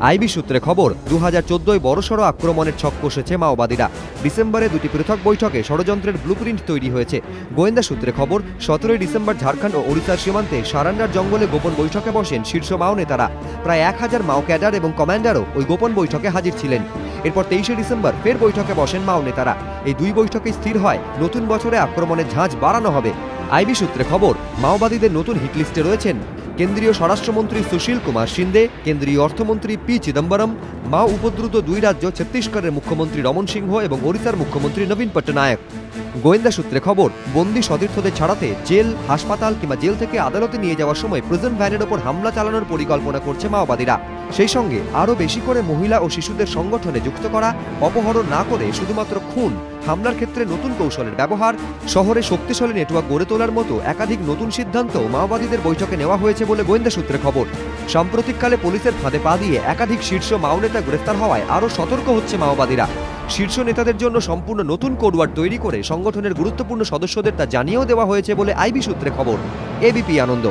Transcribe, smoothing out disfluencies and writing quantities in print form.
IB সূত্রে খবর, 2014 বড়সড় আক্রমণের ছক কষেছে মাওবাদীরা। ডিসেম্বরে দুটি পৃথক বৈঠকে ষড়যন্ত্রের ব্লুপ্রিন্ট তৈরি হয়েছে। গোয়েন্দা সূত্রে খবর, 17 ডিসেম্বর ঝাড়খণ্ড ও ওড়িশার সীমান্তে সারান্নার জঙ্গলে গোপন বৈঠকে বসেন শীর্ষ মাও নেতারা। প্রায় 1000 মাও ক্যাডার এবং কমান্ডারও ওই গোপন বৈঠকে হাজির ছিলেন। এরপর 23 ডিসেম্বর ফের বৈঠকে বসেন মাও নেতারা। এই দুই বৈঠকে স্থির হয় নতুন বছরে আক্রমণের ঝাঁজ বাড়ানো হবে। আইবি সূত্রে খবর, মাওবাদীদের নতুন হিটলিস্টে রয়েছেন কেন্দ্রীয় স্বরাষ্ট্রমন্ত্রী সুশীল কুমার শিন্দে, কেন্দ্রীয় অর্থমন্ত্রী পি চিদম্বরম, মাও উপদ্রুত দুই রাজ্য ছত্তিশগড়ের মুখ্যমন্ত্রী রমন সিংহ এবং ওড়িশার মুখ্যমন্ত্রী নবীন পট্টনায়ক। গোয়েন্দা সূত্রে খবর, বন্দী সতীর্থদের ছাড়াতে জেল, হাসপাতাল কিংবা জেল থেকে আদালতে নিয়ে যাওয়ার সময় প্রিজন ভ্যানের ওপর হামলা চালানোর পরিকল্পনা করছে মাওবাদীরা। সেই সঙ্গে আরও বেশি করে মহিলা ও শিশুদের সংগঠনে যুক্ত করা, অপহরণ না করে শুধুমাত্র খুন, হামলার ক্ষেত্রে নতুন কৌশলের ব্যবহার, শহরে শক্তিশালী নেটওয়ার্ক গড়ে তোলার মতো একাধিক নতুন সিদ্ধান্ত মাওবাদীদের বৈঠকে নেওয়া হয়েছে বলে গোয়েন্দা সূত্রে খবর। সাম্প্রতিককালে পুলিশের ফাঁদে পা দিয়ে একাধিক শীর্ষ মাও নেতা গ্রেফতার হওয়ায় আরও সতর্ক হচ্ছে মাওবাদীরা। শীর্ষ নেতাদের জন্য সম্পূর্ণ নতুন কোডওয়ার্ড তৈরি করে সংগঠনের গুরুত্বপূর্ণ সদস্যদের তা জানিয়েও দেওয়া হয়েছে বলে আইবি সূত্রে খবর। এবিপি আনন্দ।